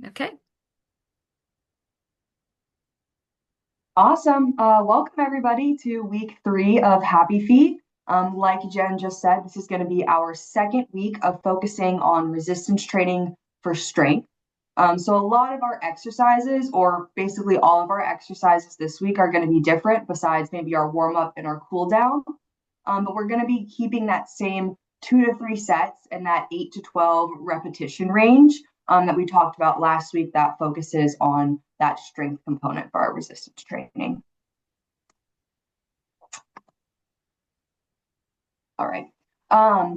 Okay. Awesome. Welcome everybody to week 3 of Happy Feet. Like Jen just said, this is going to be our second week of focusing on resistance training for strength. So a lot of our exercises, or basically all of our exercises this week, are going to be different besides maybe our warm up and our cool down. But we're going to be keeping that same 2 to 3 sets and that 8 to 12 repetition range that we talked about last week that focuses on that strength component for our resistance training. All right.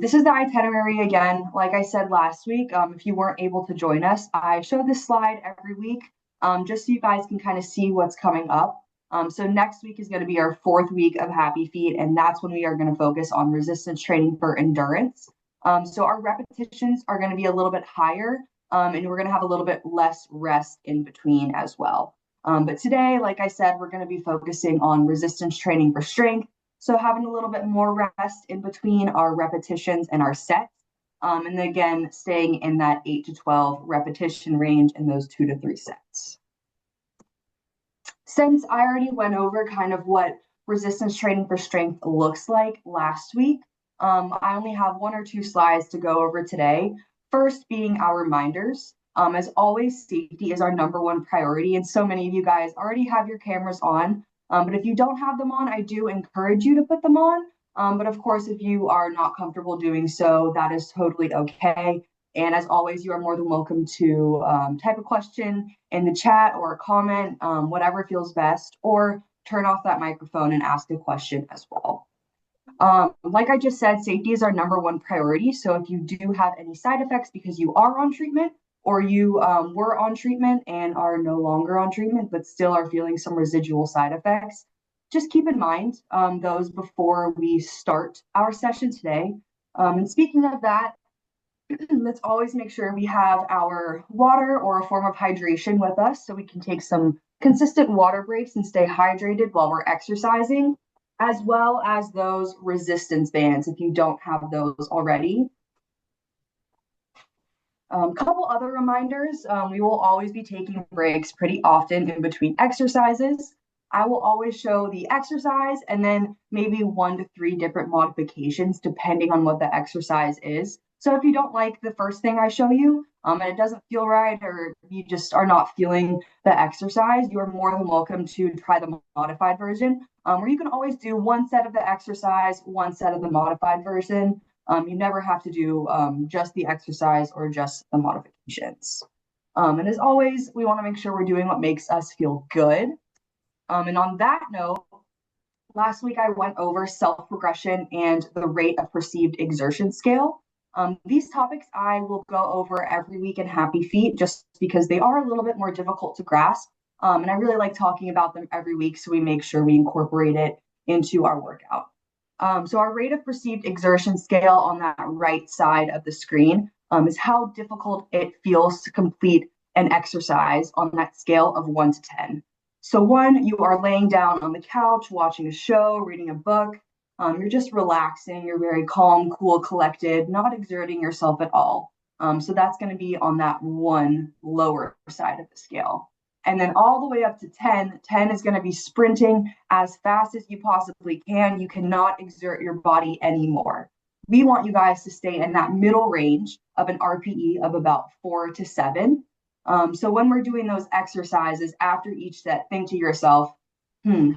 This is the itinerary again. Like I said last week, if you weren't able to join us, I show this slide every week just so you guys can kind of see what's coming up. So next week is going to be our 4th week of Happy Feet, and that's when we are going to focus on resistance training for endurance. So our repetitions are going to be a little bit higher, and we're going to have a little bit less rest in between as well. But today, like I said, we're going to be focusing on resistance training for strength. So having a little bit more rest in between our repetitions and our sets. And then again, staying in that 8 to 12 repetition range in those 2 to 3 sets. Since I already went over kind of what resistance training for strength looks like last week, I only have 1 or 2 slides to go over today. First being our reminders. As always, safety is our #1 priority, and so many of you guys already have your cameras on. But if you don't have them on, I do encourage you to put them on. But of course, if you are not comfortable doing so, that is totally okay. And as always, you are more than welcome to type a question in the chat or a comment, whatever feels best, or turn off that microphone and ask a question as well. Like I just said, safety is our #1 priority. So if you do have any side effects because you are on treatment or you were on treatment and are no longer on treatment, but still are feeling some residual side effects, just keep in mind those before we start our session today. And speaking of that, let's always make sure we have our water or a form of hydration with us so we can take some consistent water breaks and stay hydrated while we're exercising, as well as those resistance bands if you don't have those already. Couple other reminders, we will always be taking breaks pretty often in between exercises. I will always show the exercise and then maybe 1 to 3 different modifications depending on what the exercise is. So if you don't like the first thing I show you and it doesn't feel right or you just are not feeling the exercise, you are more than welcome to try the modified version, where you can always do 1 set of the exercise, 1 set of the modified version. You never have to do just the exercise or just the modifications. And as always, we want to make sure we're doing what makes us feel good. And on that note, last week I went over self-progression and the rate of perceived exertion scale. These topics I will go over every week in Happy Feet just because they are a little bit more difficult to grasp. And I really like talking about them every week so we make sure we incorporate it into our workout. So our rate of perceived exertion scale on that right side of the screen is how difficult it feels to complete an exercise on that scale of 1 to 10. So 1, you are laying down on the couch, watching a show, reading a book. You're just relaxing. You're very calm, cool, collected, not exerting yourself at all. So that's going to be on that 1 lower side of the scale. And then all the way up to 10, 10 is going to be sprinting as fast as you possibly can. You cannot exert your body anymore. We want you guys to stay in that middle range of an RPE of about 4 to 7. So when we're doing those exercises after each set, think to yourself,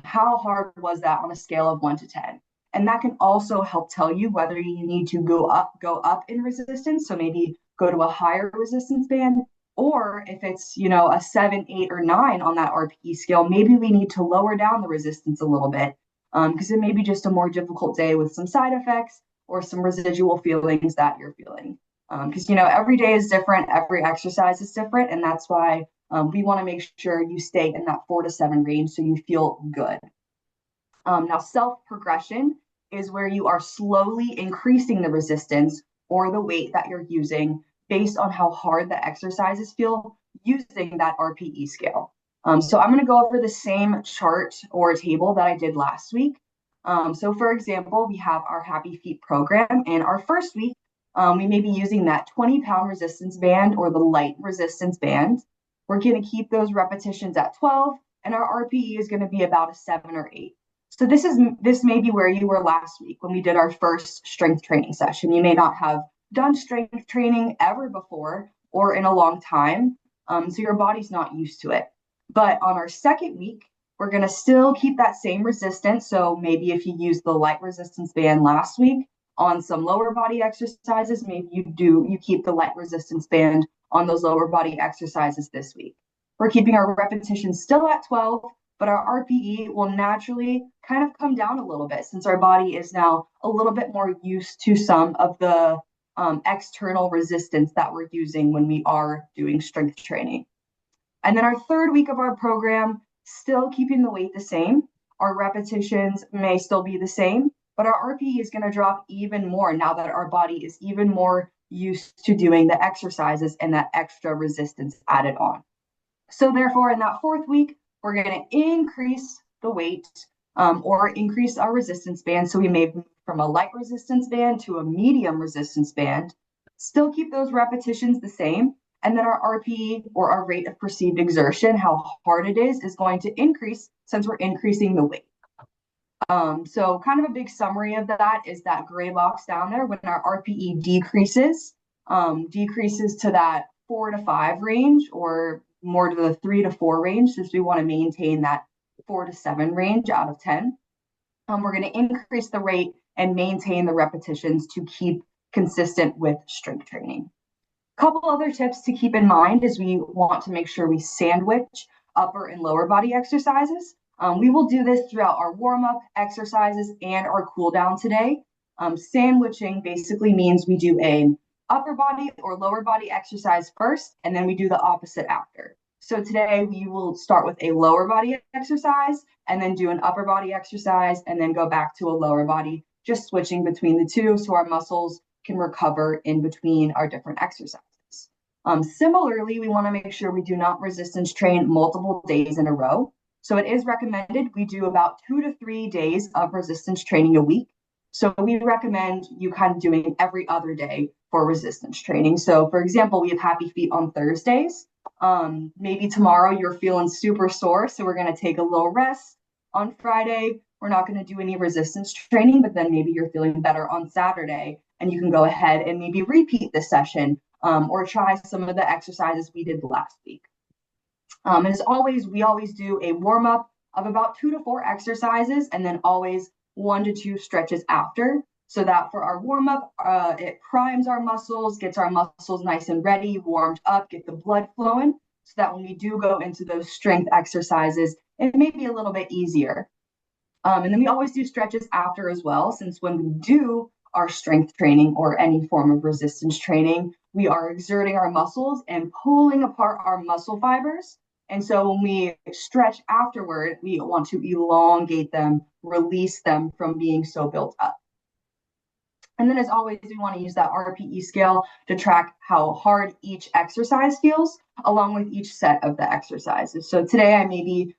how hard was that on a scale of 1 to 10? And that can also help tell you whether you need to go up in resistance. So maybe go to a higher resistance band, or if it's, a 7, 8, or 9 on that RPE scale, maybe we need to lower down the resistance a little bit because it may be just a more difficult day with some side effects or some residual feelings that you're feeling. Because, every day is different, every exercise is different, and that's why we want to make sure you stay in that 4 to 7 range so you feel good. Now, self-progression is where you are slowly increasing the resistance or the weight that you're using based on how hard the exercises feel using that RPE scale. So I'm going to go over the same chart or table that I did last week. So for example, we have our Happy Feet program, and our first week, we may be using that 20-pound resistance band or the light resistance band. we're going to keep those repetitions at 12, and our RPE is going to be about a 7 or 8. So this may be where you were last week when we did our first strength training session. You may not have done strength training ever before or in a long time, so your body's not used to it. But on our second week, we're going to still keep that same resistance. So maybe if you used the light resistance band last week on some lower body exercises, maybe you keep the light resistance band on those lower body exercises this week. We're keeping our repetitions still at 12, but our RPE will naturally kind of come down a little bit since our body is now a little bit more used to some of the external resistance that we're using when we are doing strength training. And then our third week of our program, still keeping the weight the same. Our repetitions may still be the same, but our RPE is going to drop even more now that our body is even more used to doing the exercises and that extra resistance added on. So therefore, in that fourth week, we're going to increase the weight or increase our resistance band. So we may move from a light resistance band to a medium resistance band, still keep those repetitions the same. And then our RPE, or our rate of perceived exertion, how hard it is going to increase since we're increasing the weight. So kind of a big summary of that is that gray box down there. When our RPE decreases to that 4 to 5 range, or more to the 3 to 4 range, since we want to maintain that 4 to 7 range out of 10. We're going to increase the rate and maintain the repetitions to keep consistent with strength training. A couple other tips to keep in mind is we want to make sure we sandwich upper and lower body exercises. We will do this throughout our warm-up exercises and our cool down today. Sandwiching basically means we do an upper body or lower body exercise first, and then we do the opposite after. So today we will start with a lower body exercise and then do an upper body exercise and then go back to a lower body, just switching between the two so our muscles can recover in between our different exercises. Similarly, we want to make sure we do not resistance train multiple days in a row. So it is recommended we do about 2 to 3 days of resistance training a week. So we recommend you kind of doing every other day for resistance training. So for example, we have happy feet on Thursdays. Maybe tomorrow you're feeling super sore, so we're going to take a little rest. On Friday, we're not going to do any resistance training, but then maybe you're feeling better on Saturday, and you can go ahead and maybe repeat the session or try some of the exercises we did last week. And as always, we always do a warm-up of about 2 to 4 exercises and then always 1 to 2 stretches after, so that for our warm-up, it primes our muscles, gets our muscles nice and ready, warmed up, get the blood flowing, so that when we do go into those strength exercises, it may be a little bit easier. And then we always do stretches after as well, since when we do our strength training or any form of resistance training, we are exerting our muscles and pulling apart our muscle fibers. And so when we stretch afterward, we want to elongate them, release them from being so built up. And then as always, we want to use that RPE scale to track how hard each exercise feels, along with each set of the exercises. So today I may be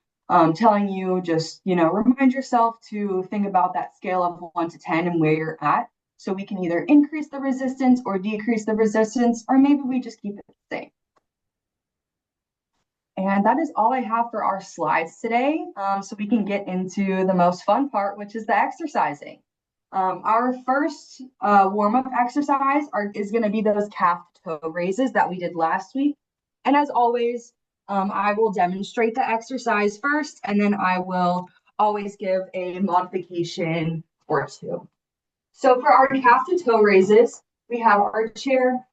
telling you just, remind yourself to think about that scale of 1 to 10 and where you're at. So we can either increase the resistance or decrease the resistance, or maybe we just keep it the same. And that is all I have for our slides today. So we can get into the most fun part, which is the exercising. Our first warm-up exercise is going to be those calf to toe raises that we did last week. And as always, I will demonstrate the exercise first, and then I will always give a modification or two. So for our calf to toe raises, we have our chair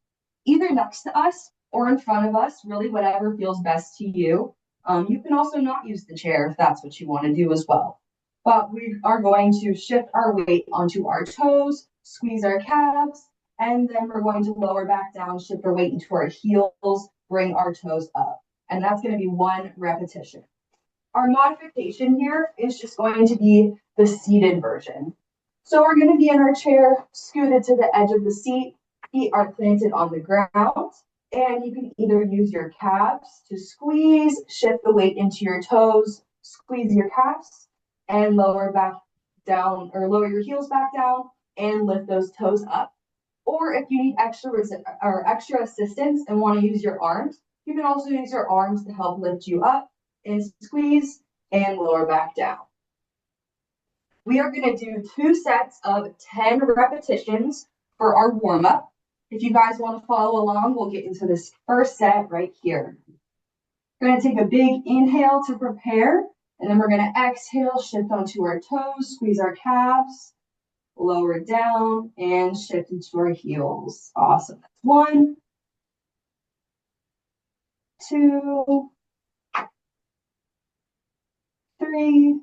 either next to us or in front of us, really whatever feels best to you. You can also not use the chair if that's what you want to do as well. But we are going to shift our weight onto our toes, squeeze our calves, and then we're going to lower back down, shift our weight into our heels, bring our toes up. And that's going to be 1 repetition. Our modification here is just going to be the seated version. So we're going to be in our chair, scooted to the edge of the seat, feet are planted on the ground, and you can either use your calves to squeeze, shift the weight into your toes, squeeze your calves, and lower back down, or lower your heels back down and lift those toes up. Or if you need extra assistance and want to use your arms, You can also use your arms to help lift you up and squeeze and lower back down. We are going to do 2 sets of 10 repetitions for our warm-up. If you guys want to follow along, we'll get into this first set right here. We're going to take a big inhale to prepare, and then we're going to exhale, shift onto our toes, squeeze our calves, lower down, and shift into our heels. Awesome. That's 1, 2, 3,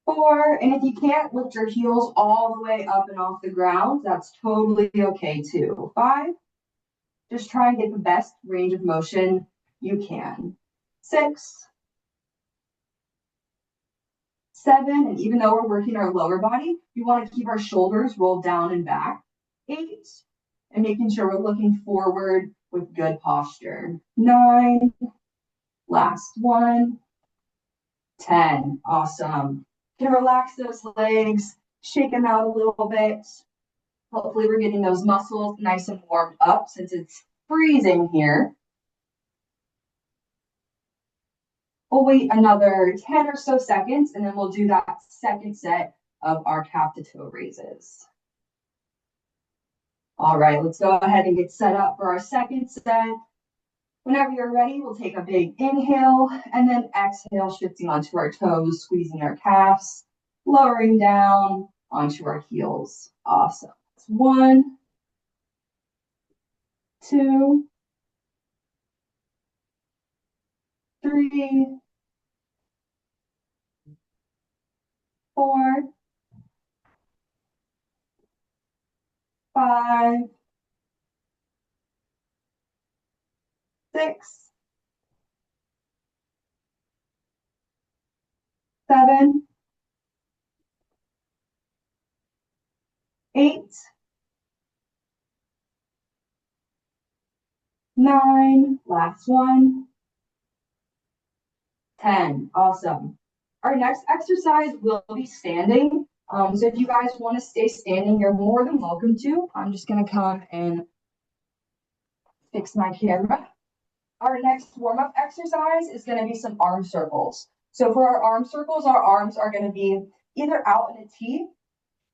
4, and if you can't lift your heels all the way up and off the ground, that's totally okay too. 5, just try and get the best range of motion you can. 6, 7, and even though we're working our lower body, we want to keep our shoulders rolled down and back. 8, and making sure we're looking forward with good posture. 9, last 1, 10. Awesome. You can relax those legs, shake them out a little bit. Hopefully we're getting those muscles nice and warmed up since it's freezing here. We'll wait another 10 or so seconds, and then we'll do that second set of our calf to toe raises. All right, let's go ahead and get set up for our second set. Whenever you're ready, we'll take a big inhale and then exhale, shifting onto our toes, squeezing our calves, lowering down onto our heels. Awesome. 1, 2, 3, 4, 5, 6, 7, 8, 9, last 1, 10. Awesome. Our next exercise will be standing. So if you guys want to stay standing, you're more than welcome to. I'm just going to come and fix my camera. Our next warm-up exercise is going to be some arm circles. So for our arm circles, our arms are going to be either out in a T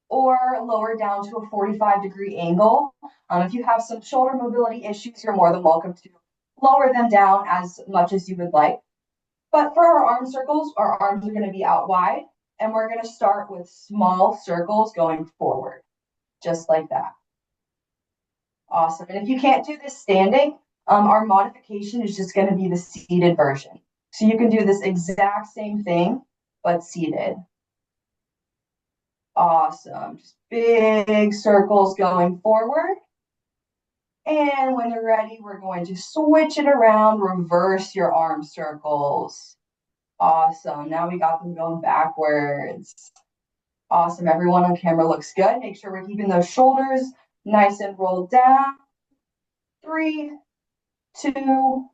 or lower down to a 45-degree angle. If you have some shoulder mobility issues, you're more than welcome to lower them down as much as you would like. But for our arm circles, our arms are going to be out wide, and we're going to start with small circles going forward, just like that. Awesome. And if you can't do this standing, our modification is just going to be the seated version. So you can do this exact same thing, but seated. Awesome. Just big circles going forward. And when you're ready, we're going to switch it around, reverse your arm circles. Awesome. Now we got them going backwards. Awesome. Everyone on camera looks good. Make sure we're keeping those shoulders nice and rolled down. 3, 2,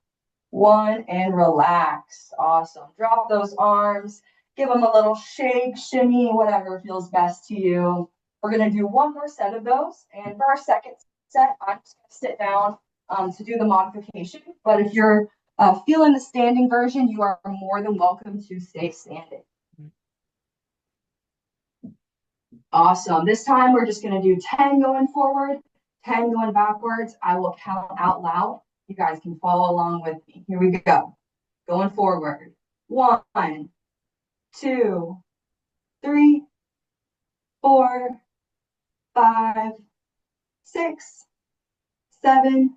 1, and relax. Awesome. Drop those arms. Give them a little shake, shimmy, whatever feels best to you. We're going to do one more set of those. And for our second set, I'm just going to sit down to do the modification. But if you're feeling the standing version, you are more than welcome to stay standing. Awesome. This time we're just going to do 10 going forward, 10 going backwards. I will count out loud. You guys can follow along with me. Here we go. Going forward. 1, 2, 3, 4, 5, 6, 7,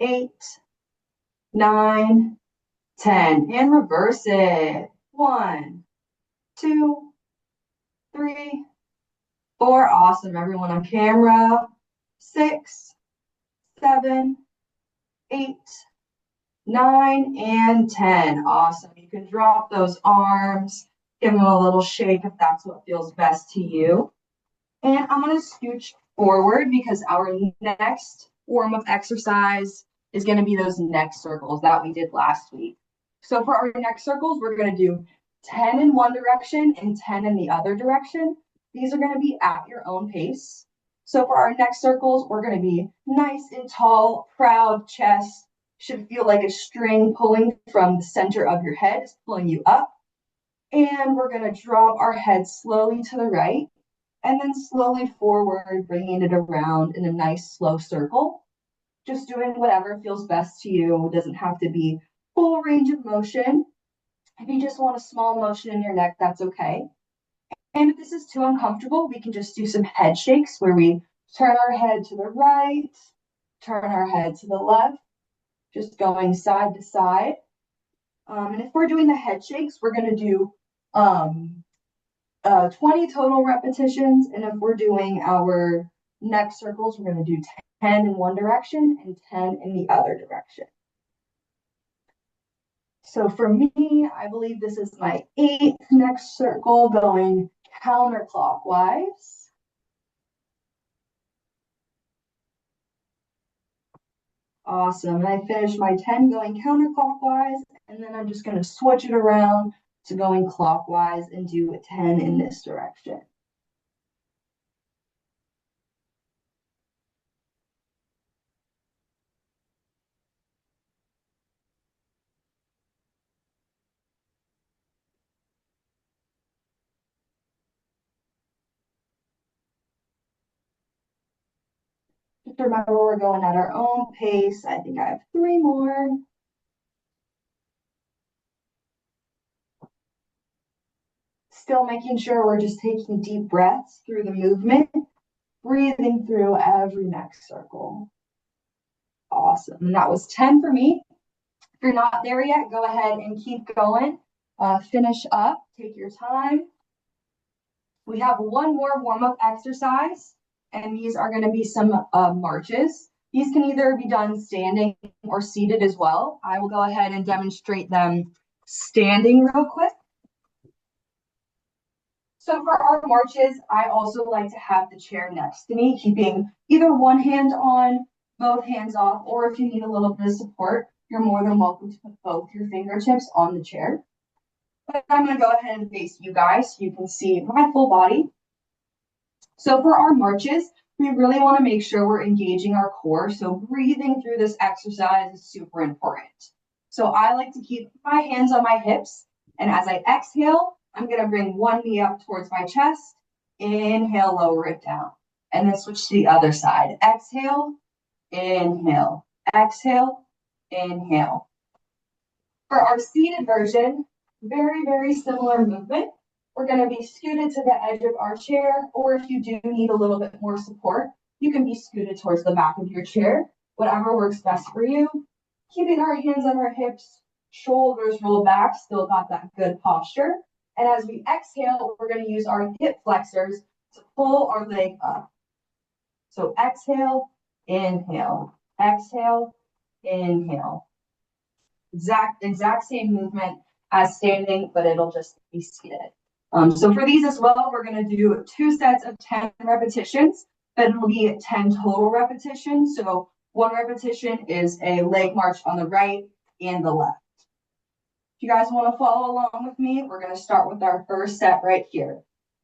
8, 9, 10. And reverse it. 1, 2, 3, 4. Awesome. Everyone on camera. 6, 7, 8, 9, and 10. Awesome. You can drop those arms, give them a little shake if that's what feels best to you. And I'm going to scooch forward because our next warm-up exercise is going to be those neck circles that we did last week. So for our neck circles, we're going to do 10 in one direction and 10 in the other direction. These are going to be at your own pace. So for our neck circles, we're going to be nice and tall, proud chest. Should feel like a string pulling from the center of your head, pulling you up. And we're going to drop our head slowly to the right and then slowly forward, bringing it around in a nice slow circle. Just doing whatever feels best to you. It doesn't have to be full range of motion. If you just want a small motion in your neck, that's okay. And if this is too uncomfortable, we can just do some head shakes where we turn our head to the right, turn our head to the left, just going side to side. And if we're doing the head shakes, we're going to do 20 total repetitions. And if we're doing our neck circles, we're going to do 10 in one direction and 10 in the other direction. So for me, I believe this is my 8th neck circle going counterclockwise. Awesome. And I finished my 10 going counterclockwise, and then I'm just going to switch it around to going clockwise and do a 10 in this direction. Just remember, we're going at our own pace. I think I have 3 more. Still making sure we're just taking deep breaths through the movement, breathing through every neck circle. Awesome. And that was 10 for me. If you're not there yet, go ahead and keep going. Finish up. Take your time. We have one more warm-up exercise, and these are going to be some marches. These can either be done standing or seated as well. I will go ahead and demonstrate them standing real quick. So for our marches, I also like to have the chair next to me, keeping either one hand on, both hands off, or if you need a little bit of support, you're more than welcome to put both your fingertips on the chair. But I'm going to go ahead and face you guys so you can see my full body. So for our marches, we really want to make sure we're engaging our core. So breathing through this exercise is super important. So I like to keep my hands on my hips. And as I exhale, I'm going to bring one knee up towards my chest. Inhale, lower it down. And then switch to the other side. Exhale, inhale, exhale, inhale. For our seated version, very, very similar movement. We're going to be scooted to the edge of our chair, or if you do need a little bit more support, you can be scooted towards the back of your chair, whatever works best for you. Keeping our hands on our hips, shoulders roll back, still got that good posture. And as we exhale, we're going to use our hip flexors to pull our leg up. So exhale, inhale, exhale, inhale. Exact same movement as standing, but it'll just be seated. So for these as well, we're going to do 2 sets of 10 repetitions, but it'll be 10 total repetitions. So 1 repetition is a leg march on the right and the left. If you guys want to follow along with me, we're going to start with our first set right here.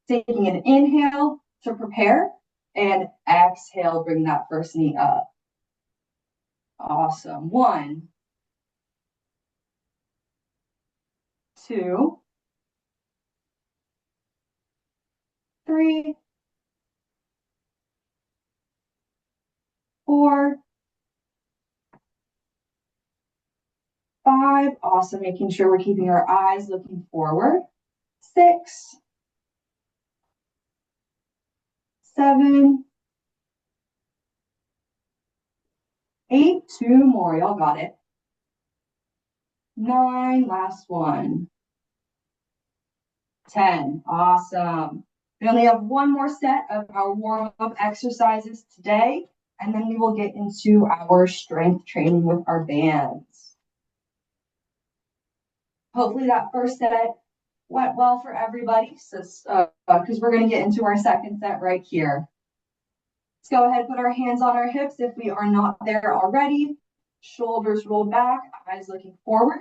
Taking an inhale to prepare and exhale, bring that first knee up. Awesome. 1, 2, 3, 4, 5. Awesome. Making sure we're keeping our eyes looking forward. 6, 7, 8. 2 more. Y'all got it. 9. Last one. 10. Awesome. We only have 1 more set of our warm-up exercises today, and then we will get into our strength training with our bands. Hopefully that first set went well for everybody, so because we're going to get into our second set right here. Let's go ahead and put our hands on our hips if we are not there already. Shoulders rolled back, eyes looking forward.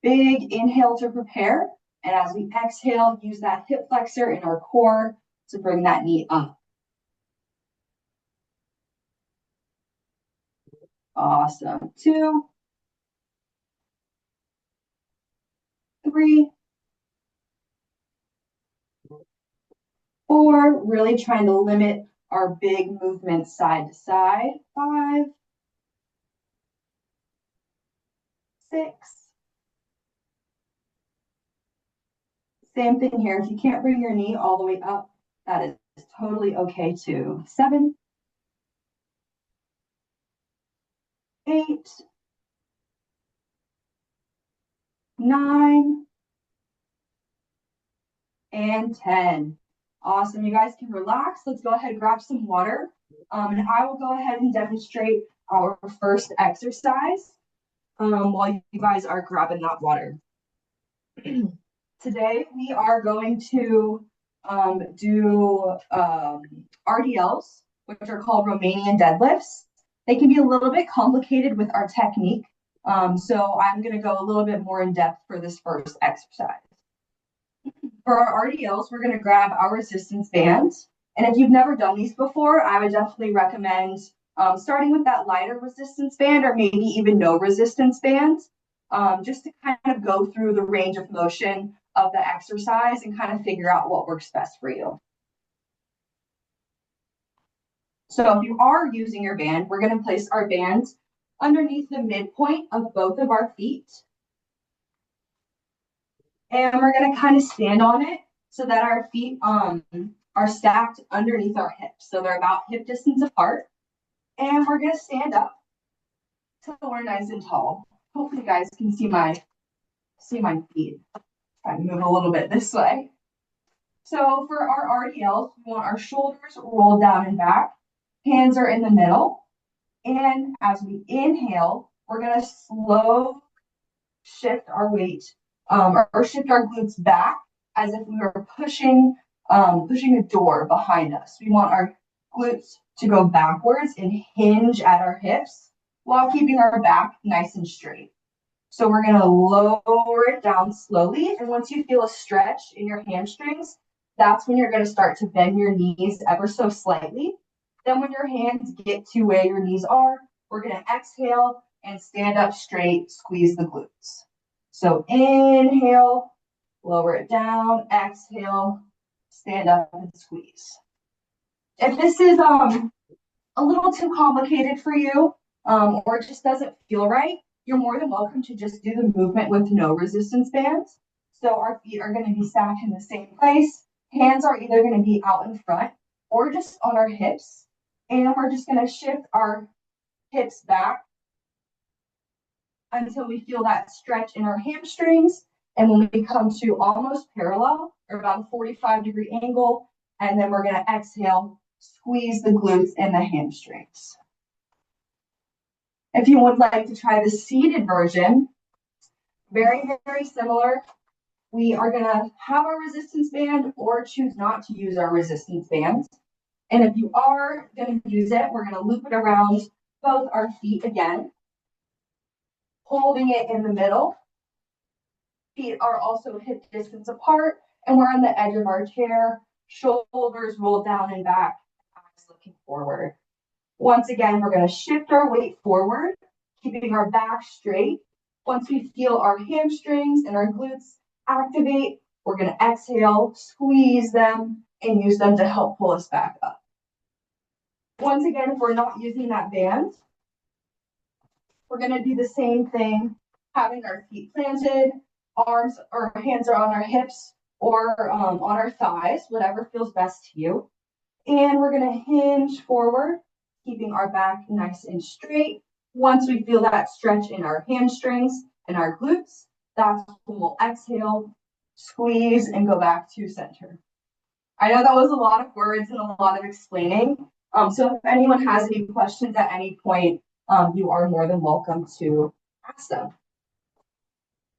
Big inhale to prepare. And as we exhale, use that hip flexor in our core to bring that knee up. Awesome. 2, 3, 4, really trying to limit our big movements side to side. 5, 6. Same thing here. If you can't bring your knee all the way up, that is totally okay too. 7, 8, 9, and 10. Awesome. You guys can relax. Let's go ahead and grab some water. And I will go ahead and demonstrate our first exercise while you guys are grabbing that water. Today, we are going to do RDLs, which are called Romanian deadlifts. They can be a little bit complicated with our technique. So I'm going to go a little bit more in depth for this first exercise. For our RDLs, we're going to grab our resistance bands. And if you've never done these before, I would definitely recommend starting with that lighter resistance band or maybe even no resistance bands, just to kind of go through the range of motion of the exercise and kind of figure out what works best for you. So if you are using your band, we're going to place our bands underneath the midpoint of both of our feet. And we're going to kind of stand on it so that our feet are stacked underneath our hips. So they're about hip distance apart. And we're going to stand up till we're nice and tall. Hopefully you guys can see my feet. Try to move a little bit this way. So for our RDLs, we want our shoulders rolled down and back. Hands are in the middle. And as we inhale, we're going to slow shift our weight or shift our glutes back as if we were pushing a door behind us. We want our glutes to go backwards and hinge at our hips while keeping our back nice and straight. So we're going to lower it down slowly. And once you feel a stretch in your hamstrings, that's when you're going to start to bend your knees ever so slightly. Then when your hands get to where your knees are, we're going to exhale and stand up straight, squeeze the glutes. So inhale, lower it down, exhale, stand up and squeeze. If this is a little too complicated for you or it just doesn't feel right, you're more than welcome to just do the movement with no resistance bands. So our feet are going to be stacked in the same place. Hands are either going to be out in front or just on our hips. And we're just going to shift our hips back until we feel that stretch in our hamstrings. And when we come to almost parallel or about a 45-degree angle, and then we're going to exhale, squeeze the glutes and the hamstrings. If you would like to try the seated version, very, very similar. We are going to have our resistance band or choose not to use our resistance bands. And if you are going to use it, we're going to loop it around both our feet again, holding it in the middle. Feet are also hip distance apart, and we're on the edge of our chair, shoulders rolled down and back, eyes looking forward. Once again, we're going to shift our weight forward, keeping our back straight. Once we feel our hamstrings and our glutes activate, we're going to exhale, squeeze them, and use them to help pull us back up. Once again, if we're not using that band, we're going to do the same thing, having our feet planted, arms or hands are on our hips or on our thighs, whatever feels best to you. And we're going to hinge forward, keeping our back nice and straight. Once we feel that stretch in our hamstrings and our glutes, that's when we'll exhale, squeeze, and go back to center. I know that was a lot of words and a lot of explaining. So if anyone has any questions at any point, you are more than welcome to ask them.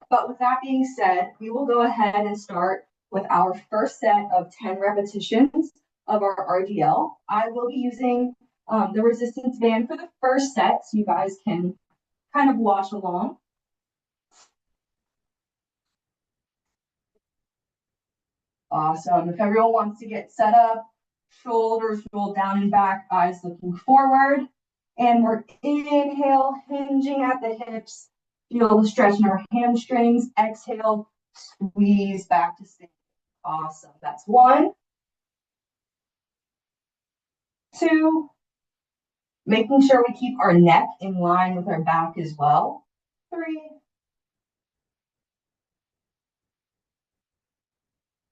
But with that being said, we will go ahead and start with our first set of 10 repetitions of our RDL. I will be using the resistance band for the first set, so you guys can kind of watch along. Awesome. If everyone wants to get set up, shoulders rolled down and back, eyes looking forward. And we're inhale, hinging at the hips. Feel the stretch in our hamstrings. Exhale, squeeze back to standing. Awesome. That's 1, 2. Making sure we keep our neck in line with our back as well. 3,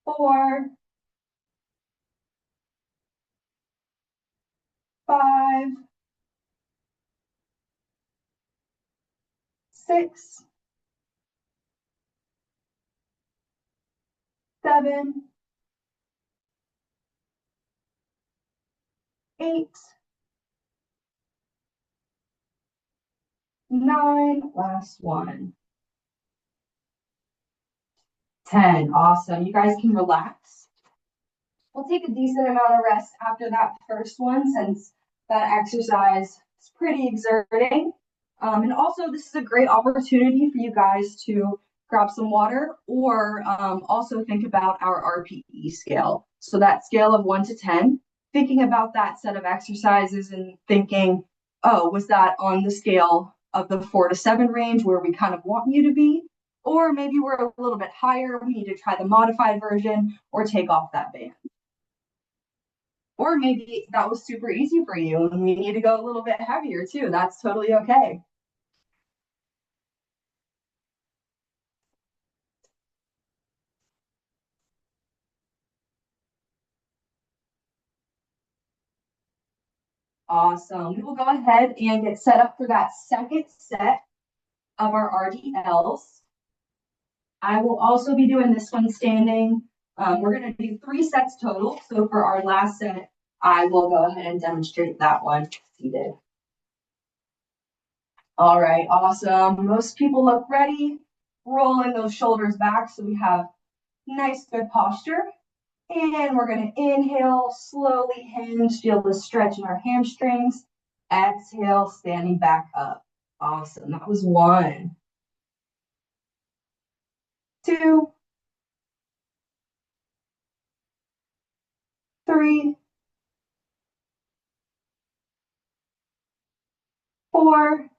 4, 5, 6, 7, 8, 9. Last one. 10. Awesome. You guys can relax. We'll take a decent amount of rest after that first one since that exercise is pretty exerting. And also, this is a great opportunity for you guys to grab some water or also think about our RPE scale. So that scale of 1 to 10, thinking about that set of exercises and thinking, oh, was that on the scale of the 4 to 7 range where we kind of want you to be? Or maybe we're a little bit higher, we need to try the modified version or take off that band. Or maybe that was super easy for you and we need to go a little bit heavier too. That's totally okay. Awesome. We will go ahead and get set up for that second set of our RDLs. I will also be doing this one standing. We're going to do 3 sets total. So for our last set, I will go ahead and demonstrate that one seated. All right, awesome. Most people look ready. Rolling those shoulders back so we have nice, good posture. And we're going to inhale, slowly hinge, feel the stretch in our hamstrings. Exhale, standing back up. Awesome. That was 1, 2, 3, 4,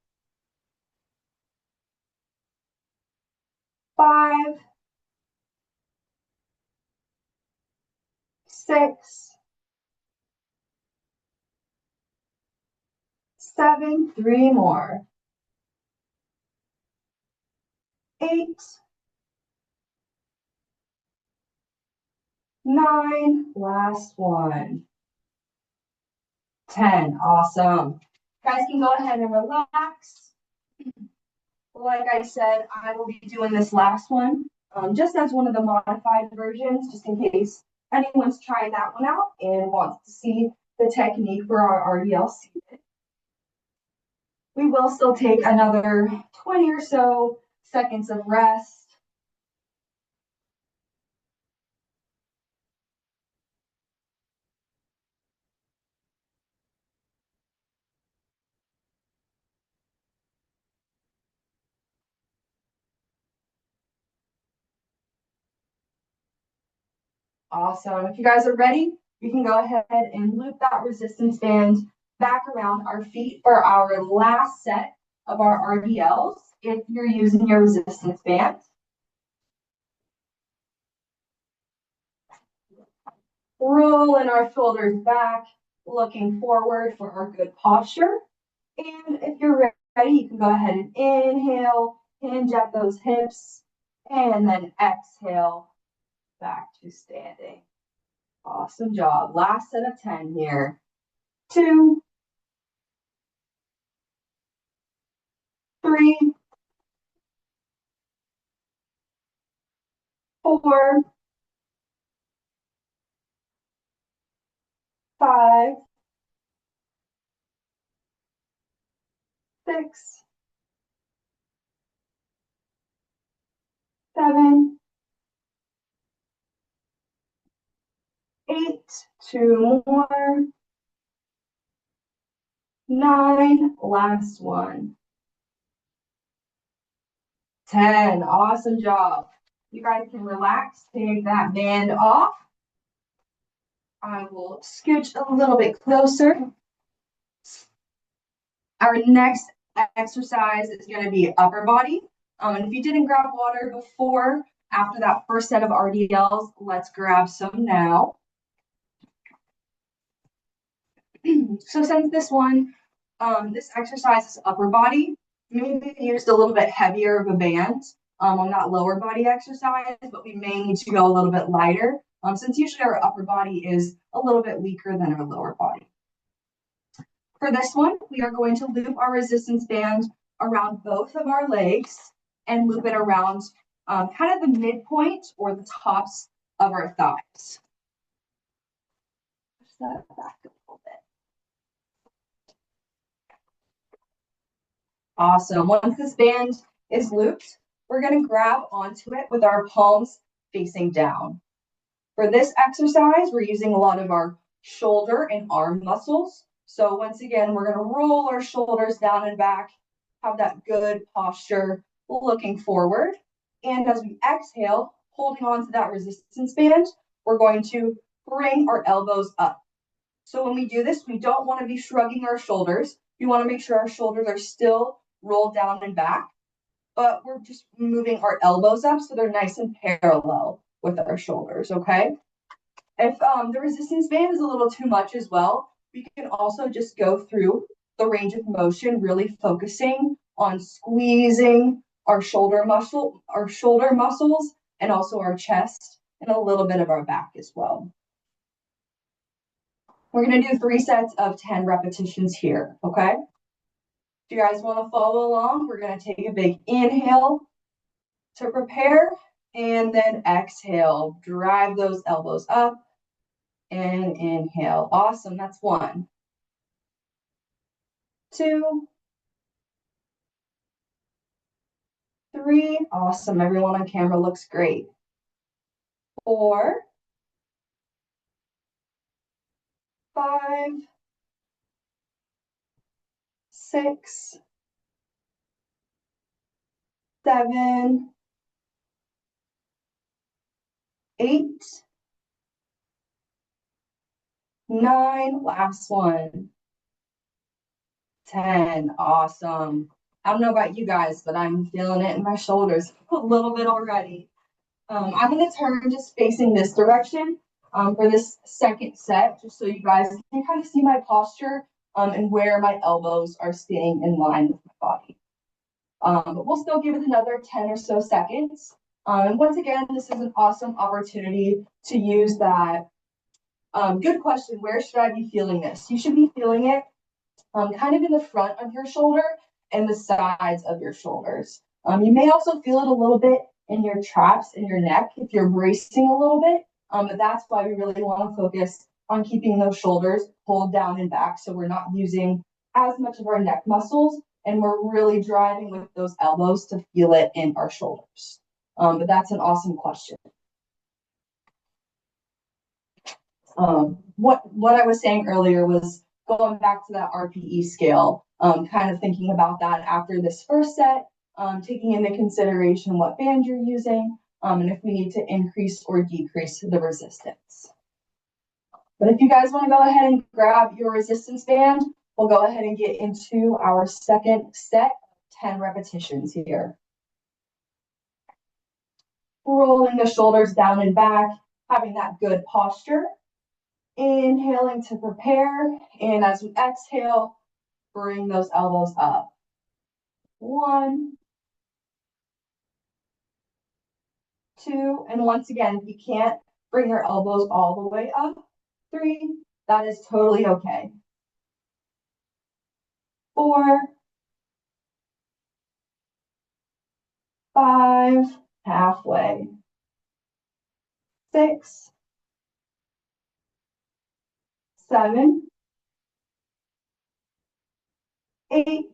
5, 6, 7, 3 more. 8, 9, last one. 10, awesome. Guys can go ahead and relax. Like I said, I will be doing this last one just as one of the modified versions, just in case anyone's trying that one out and wants to see the technique for our RDL seated. We will still take another 20 or so seconds of rest. Awesome. If you guys are ready, we can go ahead and loop that resistance band back around our feet for our last set of our RDLs if you're using your resistance band. Rolling our shoulders back, looking forward for our good posture. And if you're ready, you can go ahead and inhale, hinge at those hips, and then exhale back to standing. Awesome job. Last set of 10 here. 2, 3, 4, 5, 6, 7, 8, 2 more, 9, last one. 10, awesome job. You guys can relax, take that band off. I will scooch a little bit closer. Our next exercise is going to be upper body. And if you didn't grab water before, after that first set of RDLs, let's grab some now. So since this exercise is upper body, maybe used a little bit heavier of a band on that lower body exercise, but we may need to go a little bit lighter since usually our upper body is a little bit weaker than our lower body. For this one, we are going to loop our resistance band around both of our legs and loop it around kind of the midpoint or the tops of our thighs. Push that back a little bit. Awesome. Once this band is looped, we're going to grab onto it with our palms facing down. For this exercise, we're using a lot of our shoulder and arm muscles. So once again, we're going to roll our shoulders down and back, have that good posture looking forward. And as we exhale, holding on to that resistance band, we're going to bring our elbows up. So when we do this, we don't want to be shrugging our shoulders. We want to make sure our shoulders are still rolled down and back, but we're just moving our elbows up so they're nice and parallel with our shoulders, okay? If the resistance band is a little too much as well, we can also just go through the range of motion, really focusing on squeezing our shoulder muscles, and also our chest and a little bit of our back as well. We're going to do 3 sets of 10 repetitions here, okay? If you guys want to follow along, we're going to take a big inhale to prepare, and then exhale. Drive those elbows up and inhale. Awesome. That's 1, 2, 3. Awesome. Everyone on camera looks great. 4, 5, 6, 7, 8, 9. Last one. 10. Awesome. I don't know about you guys, but I'm feeling it in my shoulders a little bit already. I'm going to turn just facing this direction for this second set, just so you guys can kind of see my posture and where my elbows are staying in line with my body. But we'll still give it another 10 or so seconds. And once again, this is an awesome opportunity to use that. Good question. Where should I be feeling this? You should be feeling it kind of in the front of your shoulder and the sides of your shoulders. You may also feel it a little bit in your traps and your neck if you're bracing a little bit. But that's why we really want to focus on keeping those shoulders pulled down and back so we're not using as much of our neck muscles and we're really driving with those elbows to feel it in our shoulders. But that's an awesome question. What I was saying earlier was going back to that RPE scale, kind of thinking about that after this first set, taking into consideration what band you're using, and if we need to increase or decrease the resistance. But if you guys want to go ahead and grab your resistance band, we'll go ahead and get into our second set, 10 repetitions here. Rolling the shoulders down and back, having that good posture. Inhaling to prepare, and as we exhale, bring those elbows up. 1, 2, and once again, if you can't bring your elbows all the way up, 3, that is totally okay. 4, 5, halfway. 6, 7, 8,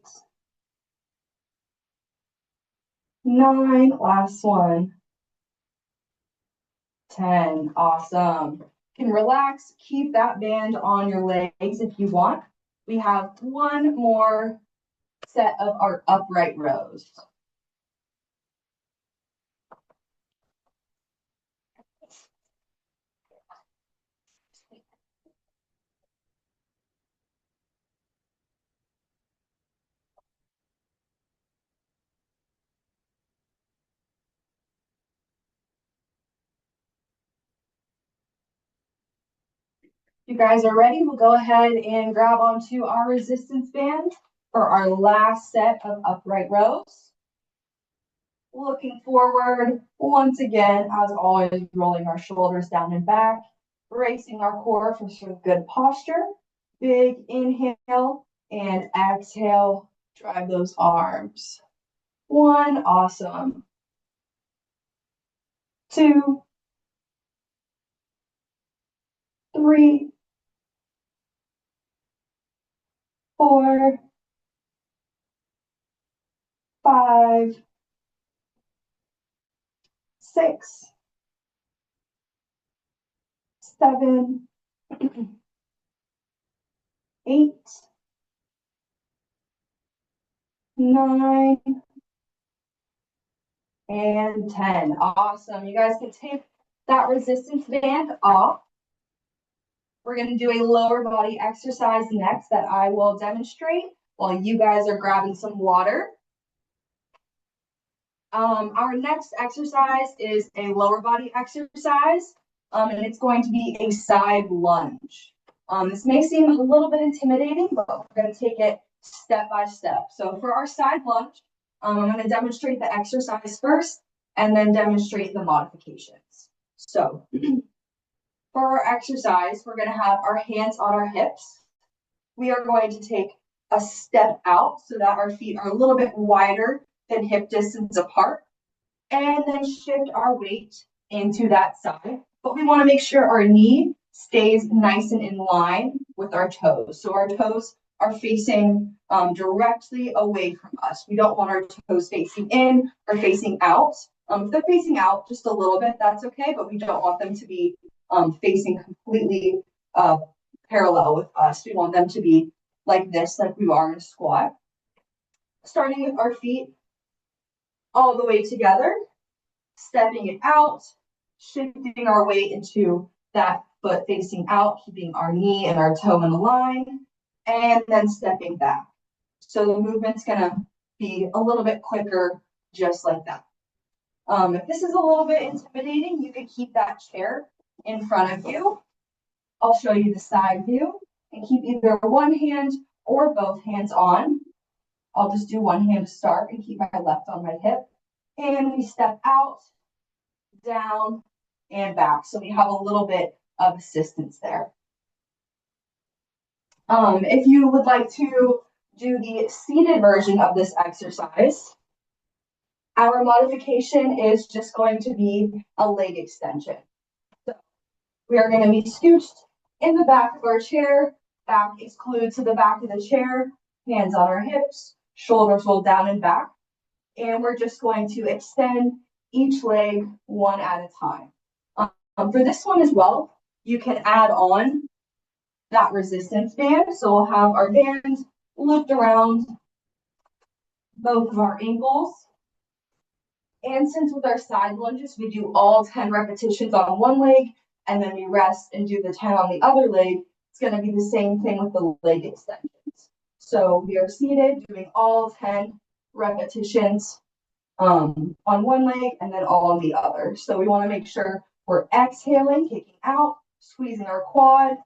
9, last one. 10. Awesome. You can relax, keep that band on your legs if you want. We have one more set of our upright rows. You guys are ready, we'll go ahead and grab onto our resistance band for our last set of upright rows. Looking forward, once again, as always, rolling our shoulders down and back, bracing our core for some good posture. Big inhale and exhale, drive those arms. 1, awesome. 2, 3, 4, 5, 6, 7, 8, 9, and 10. Awesome. You guys can take that resistance band off. We're going to do a lower body exercise next that I will demonstrate while you guys are grabbing some water. Our next exercise is a lower body exercise, and it's going to be a side lunge. This may seem a little bit intimidating, but we're going to take it step by step. So for our side lunge, I'm going to demonstrate the exercise first and then demonstrate the modifications. So for our exercise, we're going to have our hands on our hips. We are going to take a step out so that our feet are a little bit wider than hip distance apart, and then shift our weight into that side. But we want to make sure our knee stays nice and in line with our toes. So our toes are facing directly away from us. We don't want our toes facing in or facing out. If they're facing out just a little bit, that's okay, but we don't want them to be facing completely parallel with us. We want them to be like this, like we are in a squat. Starting with our feet all the way together, stepping it out, shifting our weight into that foot facing out, keeping our knee and our toe in the line, and then stepping back. So the movement's gonna be a little bit quicker, just like that. If this is a little bit intimidating, you could keep that chair in front of you. I'll show you the side view and keep either one hand or both hands on. I'll just do one hand to start and keep my left on my hip. And we step out, down, and back. So we have a little bit of assistance there. If you would like to do the seated version of this exercise, our modification is just going to be a leg extension. So we are going to be scooched in the back of our chair, back is glued to the back of the chair, hands on our hips, shoulders rolled down and back. And we're just going to extend each leg one at a time. For this one as well, you can add on that resistance band. So we'll have our band looped around both of our ankles. And since with our side lunges, we do all 10 repetitions on one leg, and then we rest and do the 10 on the other leg, it's going to be the same thing with the leg extensions. So we are seated, doing all 10 repetitions on one leg and then all on the other. So we want to make sure we're exhaling, kicking out, squeezing our quad,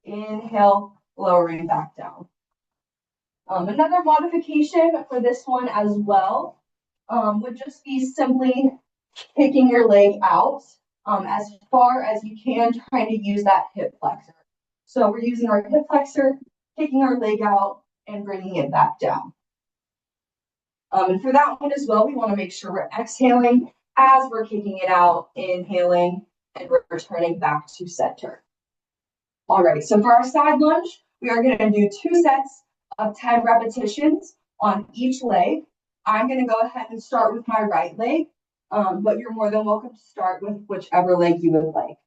inhale, lowering back down. Another modification for this one as well would just be simply kicking your leg out as far as you can, trying to use that hip flexor. So we're using our hip flexor, kicking our leg out, and bringing it back down. And for that one as well, we want to make sure we're exhaling as we're kicking it out, inhaling, and we're returning back to center. All right, so for our side lunge, we are going to do 2 sets of 10 repetitions on each leg. I'm going to go ahead and start with my right leg, but you're more than welcome to start with whichever leg you would like.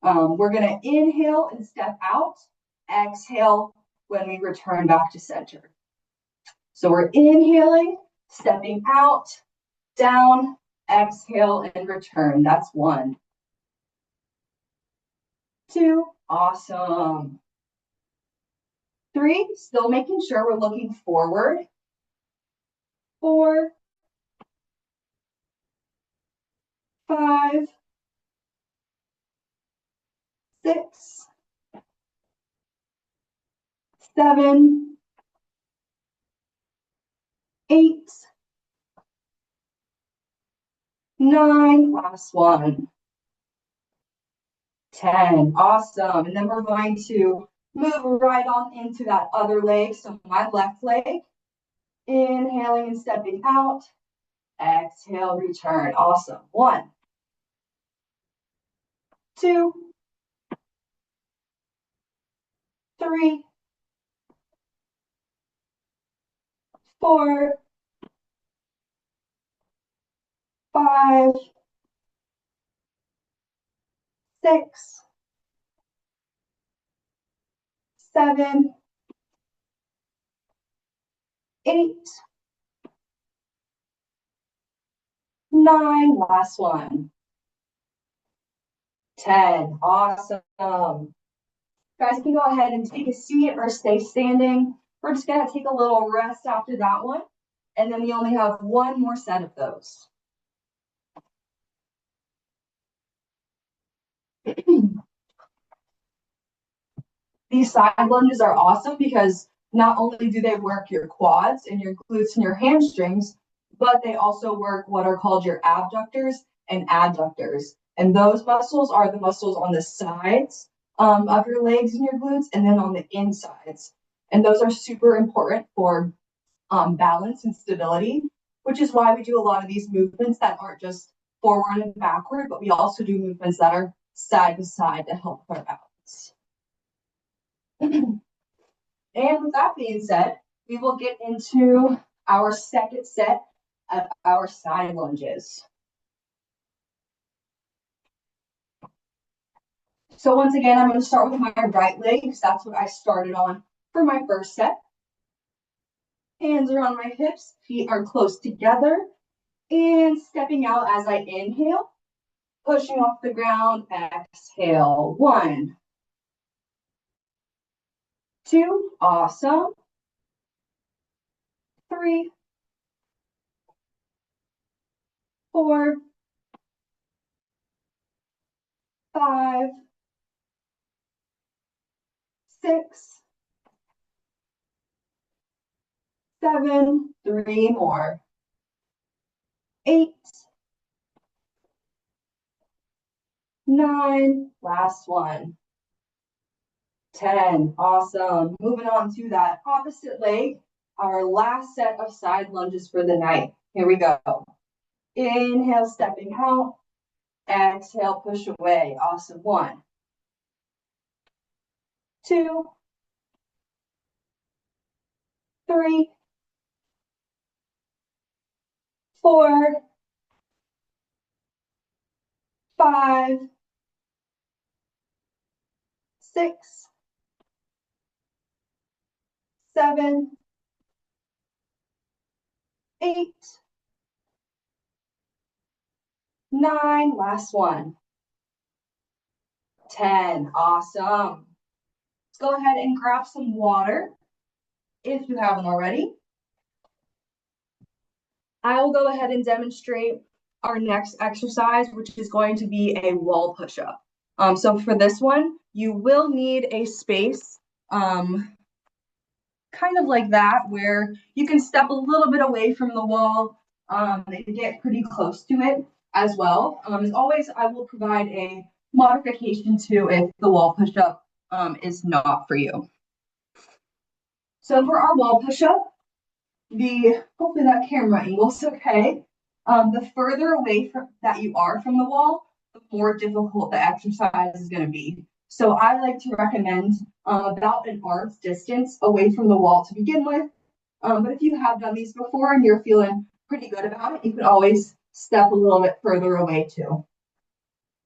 We're going to inhale and step out, exhale when we return back to center. So we're inhaling, stepping out, down, exhale, and return. That's 1. 2, awesome. 3, still making sure we're looking forward. 4, 5, 6, 7, 8, 9, last one, 10. Awesome. And then we're going to move right on into that other leg. So my left leg, inhaling and stepping out. Exhale, return. Awesome. 1, 2, 3, 4, 5, 6, 7, 8, 9, last one, 10. Awesome. Guys can go ahead and take a seat or stay standing. We're just gonna take a little rest after that one. And then we only have one more set of those. These side lunges are awesome because not only do they work your quads and your glutes and your hamstrings, but they also work what are called your abductors and adductors. And those muscles are the muscles on the sides of your legs and your glutes, and then on the insides. And those are super important for balance and stability, which is why we do a lot of these movements that aren't just forward and backward, but we also do movements that are side to side to help with our balance. And with that being said, we will get into our second set of our side lunges. So once again, I'm going to start with my right leg because that's what I started on for my first set. Hands are on my hips, feet are close together, and stepping out as I inhale, pushing off the ground, exhale. 1, 2, awesome. 3, 4, 5, 6, 7, 3 more, 8, 9, last one, 10. Awesome. Moving on to that opposite leg, our last set of side lunges for the night. Here we go. Inhale, stepping out. Exhale, push away. Awesome. 1, 2, 3, 4, 5, 6, 7, 8, 9, last one, 10. Awesome. Let's go ahead and grab some water if you haven't already. I will go ahead and demonstrate our next exercise, which is going to be a wall push-up. So for this one, you will need a space kind of like that, where you can step a little bit away from the wall and get pretty close to it as well. As always, I will provide a modification to if the wall push-up is not for you. So for our wall push-up, hopefully that camera angle's okay. The further away that you are from the wall, the more difficult the exercise is going to be. So I like to recommend about an arm's distance away from the wall to begin with. But if you have done these before and you're feeling pretty good about it, you can always step a little bit further away too.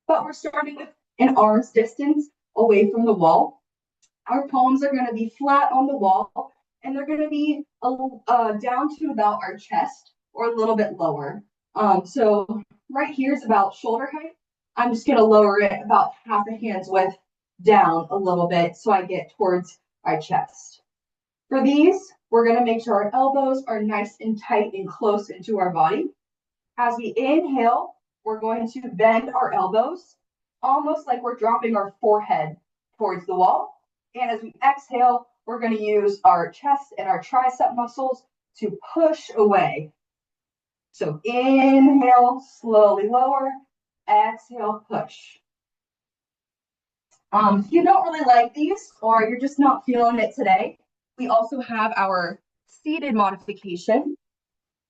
But we're starting with an arm's distance away from the wall. Our palms are going to be flat on the wall, and they're going to be down to about our chest or a little bit lower. So right here is about shoulder height. I'm just going to lower it about half a hand's width down a little bit so I get towards our chest. For these, we're going to make sure our elbows are nice and tight and close into our body. As we inhale, we're going to bend our elbows, almost like we're dropping our forehead towards the wall. And as we exhale, we're going to use our chest and our tricep muscles to push away. So inhale, slowly lower, exhale, push. If you don't really like these or you're just not feeling it today, we also have our seated modification,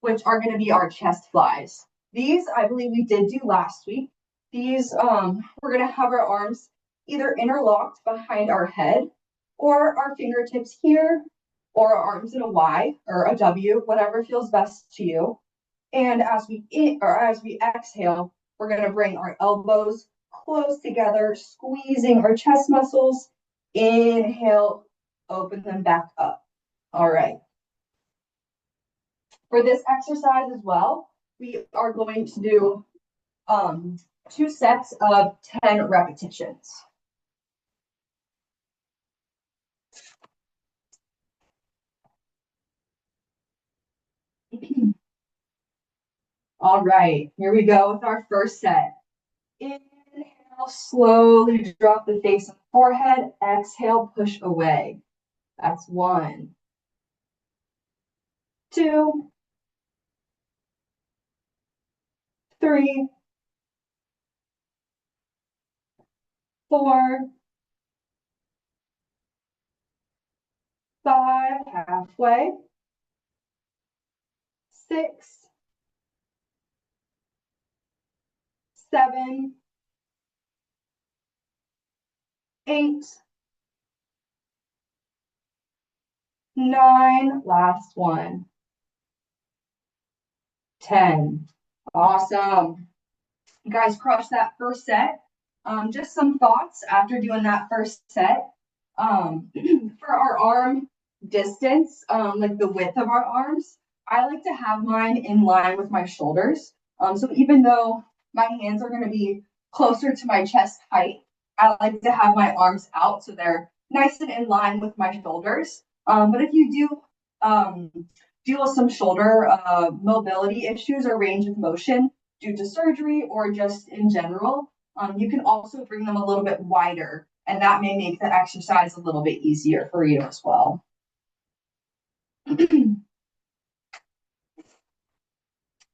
which are going to be our chest flies. These, I believe we did do last week. These, we're going to have our arms either interlocked behind our head or our fingertips here, or our arms in a Y or a W, whatever feels best to you. And as we exhale, we're going to bring our elbows close together, squeezing our chest muscles. Inhale, open them back up. All right. For this exercise as well, we are going to do 2 sets of 10 repetitions. All right, here we go with our first set. Inhale, slowly drop the face and forehead. Exhale, push away. That's 1, 2, 3, 4, 5, halfway, 6, 7, 8, 9, last one, 10. Awesome. You guys crushed that first set. Just some thoughts after doing that first set. For our arm distance, like the width of our arms, I like to have mine in line with my shoulders. So even though my hands are going to be closer to my chest height, I like to have my arms out so they're nice and in line with my shoulders. But if you do deal with some shoulder mobility issues or range of motion due to surgery or just in general, you can also bring them a little bit wider, and that may make the exercise a little bit easier for you as well.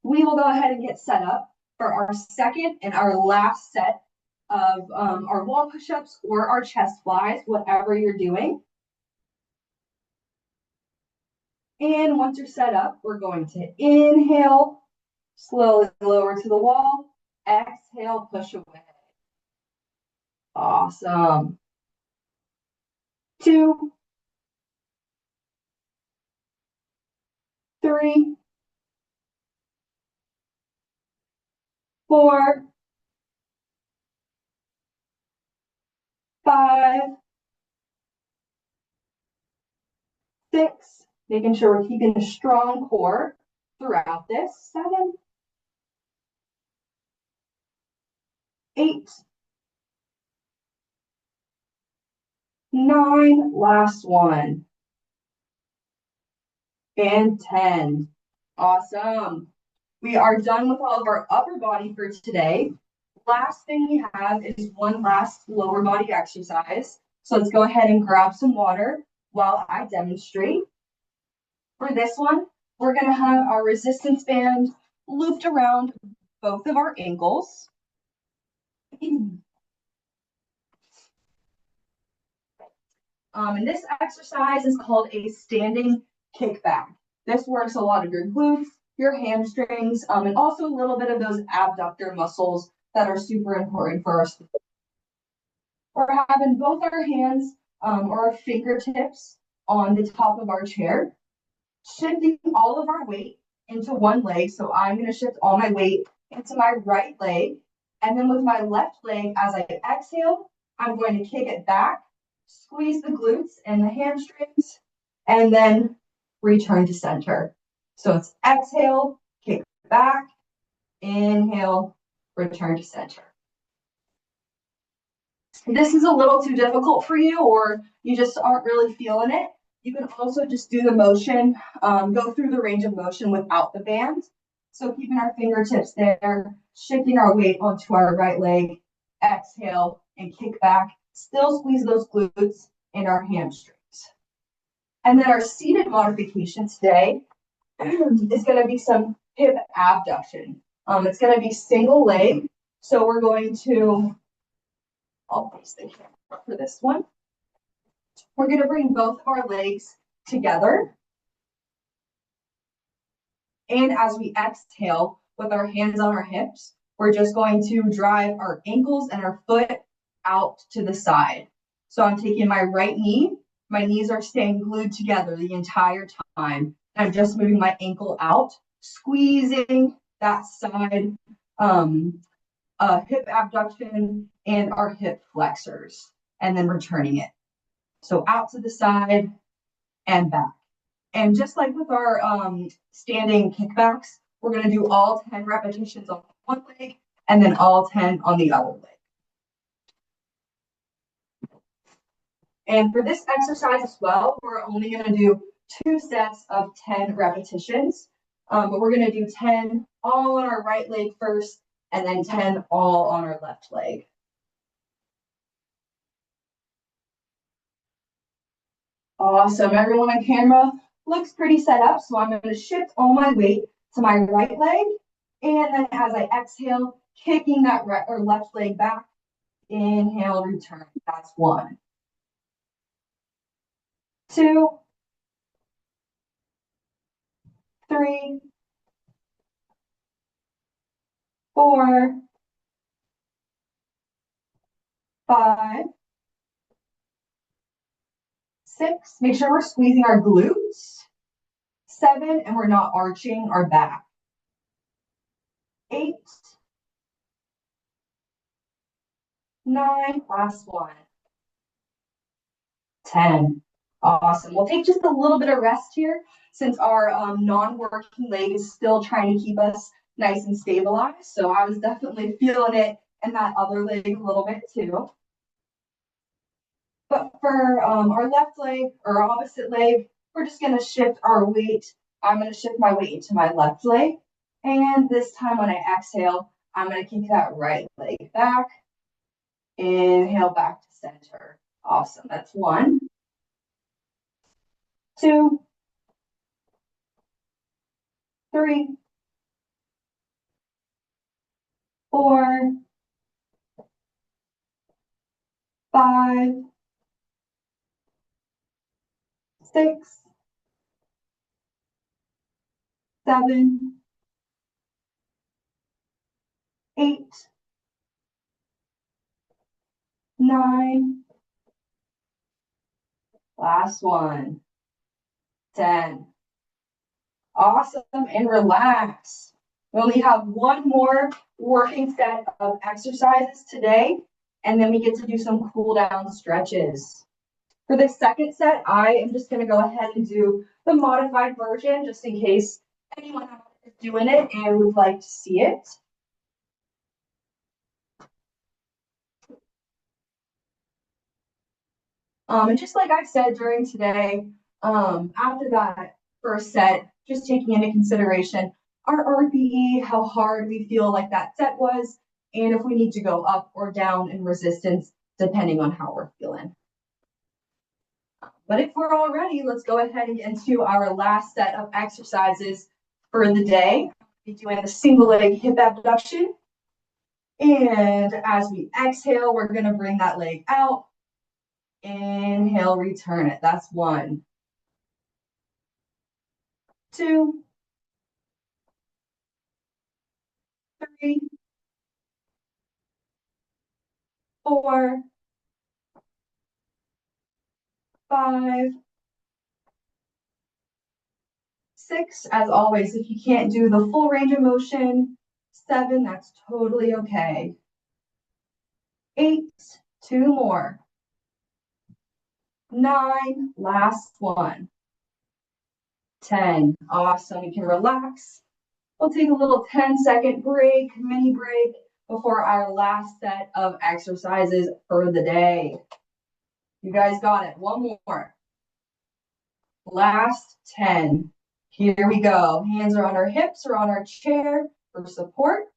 We will go ahead and get set up for our second and our last set of our wall push-ups or our chest flies, whatever you're doing. And once you're set up, we're going to inhale, slowly lower to the wall, exhale, push away. Awesome. 2, 3, 4, 5, 6, making sure we're keeping a strong core throughout this. 7, 8, 9, last one, and 10. Awesome. We are done with all of our upper body for today. Last thing we have is one last lower body exercise. So let's go ahead and grab some water while I demonstrate. For this one, we're going to have our resistance band looped around both of our ankles. And this exercise is called a standing kickback. This works a lot of your glutes, your hamstrings, and also a little bit of those abductor muscles that are super important for us. We're having both our hands or our fingertips on the top of our chair, shifting all of our weight into one leg. So I'm going to shift all my weight into my right leg. And then with my left leg, as I exhale, I'm going to kick it back, squeeze the glutes and the hamstrings, and then return to center. So it's exhale, kick back, inhale, return to center. If this is a little too difficult for you, or you just aren't really feeling it, you can also just do the motion, go through the range of motion without the band. So keeping our fingertips there, shifting our weight onto our right leg, exhale and kick back, still squeeze those glutes and our hamstrings. And then our seated modification today is going to be some hip abduction. It's going to be single leg. So we're going to, I'll face the camera for this one. We're going to bring both of our legs together. And as we exhale with our hands on our hips, we're just going to drive our ankles and our foot out to the side. So I'm taking my right knee. My knees are staying glued together the entire time. I'm just moving my ankle out, squeezing that side hip abduction and our hip flexors, and then returning it. So out to the side and back. And just like with our standing kickbacks, we're going to do all 10 repetitions on one leg and then all 10 on the other leg. And for this exercise as well, we're only going to do 2 sets of 10 repetitions, but we're going to do 10 all on our right leg first and then 10 all on our left leg. Awesome. Everyone on camera looks pretty set up. So I'm going to shift all my weight to my right leg. And then as I exhale, kicking that right or left leg back, inhale, return. That's 1, 2, 3, 4, 5, 6. Make sure we're squeezing our glutes. 7, and we're not arching our back. 8, 9, last one. 10. Awesome. We'll take just a little bit of rest here since our non-working leg is still trying to keep us nice and stabilized. So I was definitely feeling it in that other leg a little bit too. But for our left leg or opposite leg, we're just going to shift our weight. I'm going to shift my weight into my left leg. And this time when I exhale, I'm going to kick that right leg back. Inhale back to center. Awesome. That's 1, 2, 3, 4, 5, 6, 7, 8, 9, last one, 10. Awesome, and relax. We only have one more working set of exercises today, and then we get to do some cool down stretches. For the second set, I am just going to go ahead and do the modified version just in case anyone is doing it and would like to see it. And just like I said during today, after that first set, just taking into consideration our RPE, how hard we feel like that set was, and if we need to go up or down in resistance, depending on how we're feeling. But if we're all ready, let's go ahead and get into our last set of exercises for the day. We'll be doing the single leg hip abduction. And as we exhale, we're going to bring that leg out. Inhale, return it. That's 1, 2, 3, 4, 5, 6. As always, if you can't do the full range of motion, 7, that's totally okay. 8, 2 more. 9, last one. 10. Awesome. You can relax. We'll take a little 10-second break, mini break, before our last set of exercises for the day. You guys got it. One more. Last 10. Here we go. Hands are on our hips or on our chair for support.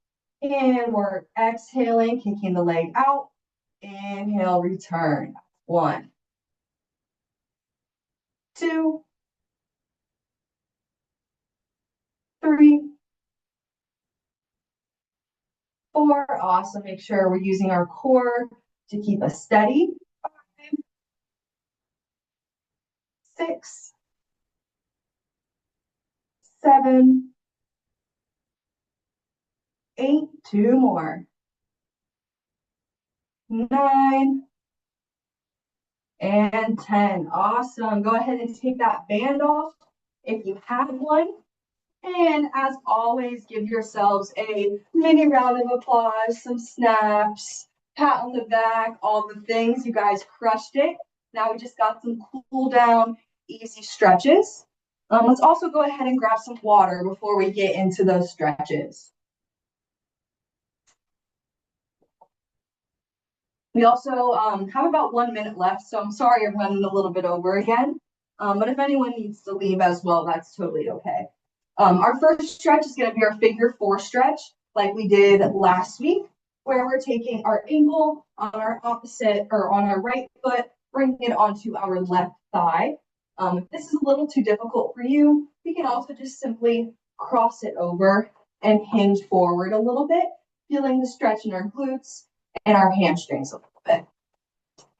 And we're exhaling, kicking the leg out. Inhale, return. 1, 2, 3, 4. Awesome. Make sure we're using our core to keep us steady. 5, 6, 7, 8. 2 more. 9 and 10. Awesome. Go ahead and take that band off if you have one. And as always, give yourselves a mini round of applause, some snaps, pat on the back, all the things. You guys crushed it. Now we just got some cool down, easy stretches. Let's also go ahead and grab some water before we get into those stretches. We also have about 1 minute left, so I'm sorry I'm running a little bit over again. But if anyone needs to leave as well, that's totally okay. Our first stretch is going to be our figure 4 stretch, like we did last week, where we're taking our ankle on our opposite or on our right foot, bringing it onto our left thigh. If this is a little too difficult for you, we can also just simply cross it over and hinge forward a little bit, feeling the stretch in our glutes and our hamstrings a little bit.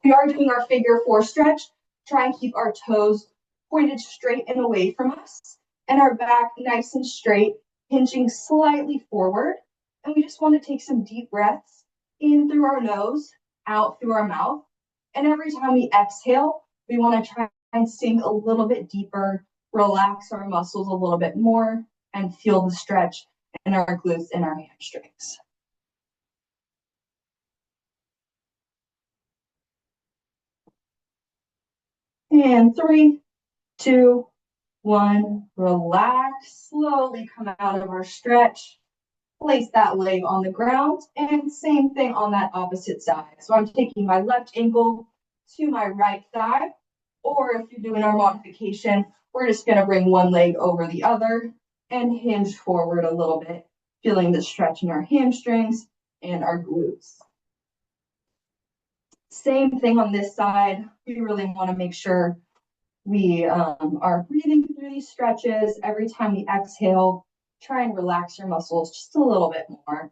We are doing our figure 4 stretch. Try and keep our toes pointed straight and away from us, and our back nice and straight, hinging slightly forward. And we just want to take some deep breaths in through our nose, out through our mouth. And every time we exhale, we want to try and sink a little bit deeper, relax our muscles a little bit more, and feel the stretch in our glutes and our hamstrings. And 3, 2, 1, relax, slowly come out of our stretch, place that leg on the ground, and same thing on that opposite side. So I'm taking my left ankle to my right thigh, or if you're doing our modification, we're just gonna bring one leg over the other and hinge forward a little bit, feeling the stretch in our hamstrings and our glutes. Same thing on this side. We really wanna make sure we are breathing through these stretches. Every time we exhale, try and relax your muscles just a little bit more.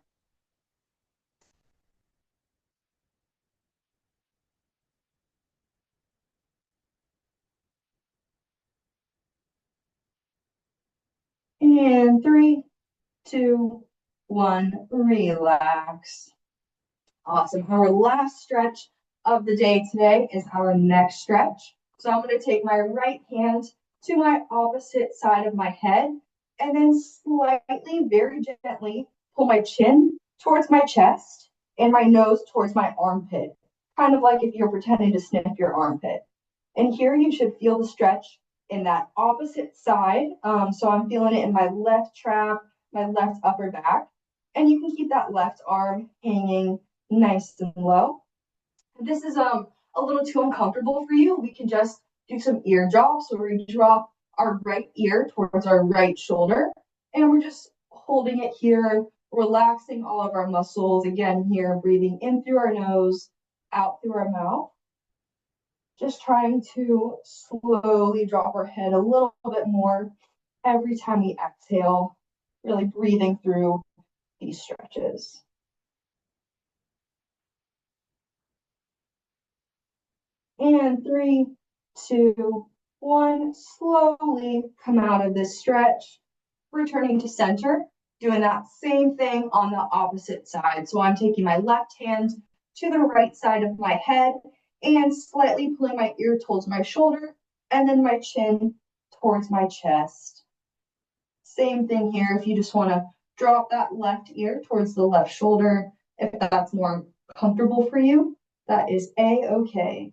And 3, 2, 1, relax. Awesome. Our last stretch of the day today is our neck stretch. So I'm going to take my right hand to my opposite side of my head and then slightly, very gently pull my chin towards my chest and my nose towards my armpit, kind of like if you're pretending to sniff your armpit. And here you should feel the stretch in that opposite side. So I'm feeling it in my left trap, my left upper back. And you can keep that left arm hanging nice and low. If this is a little too uncomfortable for you, we can just do some ear drops. So we drop our right ear towards our right shoulder, and we're just holding it here, relaxing all of our muscles. Again, here, breathing in through our nose, out through our mouth. Just trying to slowly drop our head a little bit more every time we exhale, really breathing through these stretches. And 3, 2, 1, slowly come out of this stretch, returning to center, doing that same thing on the opposite side. So I'm taking my left hand to the right side of my head and slightly pulling my ear towards my shoulder and then my chin towards my chest. Same thing here. If you just want to drop that left ear towards the left shoulder, if that's more comfortable for you, that is a-okay.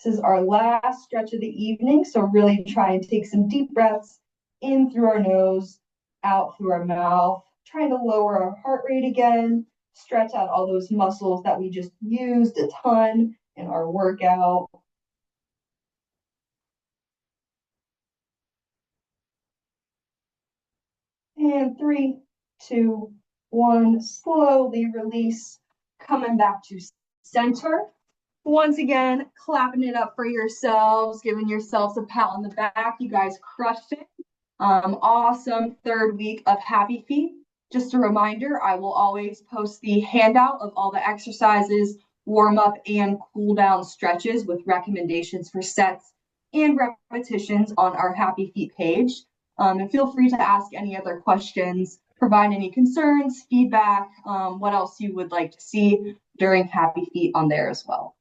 This is our last stretch of the evening, so really try and take some deep breaths in through our nose, out through our mouth, trying to lower our heart rate again, stretch out all those muscles that we just used a ton in our workout. And 3, 2, 1, slowly release, coming back to center. Once again, clapping it up for yourselves, giving yourselves a pat on the back. You guys crushed it. Awesome third week of Happy Feet. Just a reminder, I will always post the handout of all the exercises, warm up, and cool down stretches with recommendations for sets and repetitions on our Happy Feet page. And feel free to ask any other questions, provide any concerns, feedback, what else you would like to see during Happy Feet on there as well.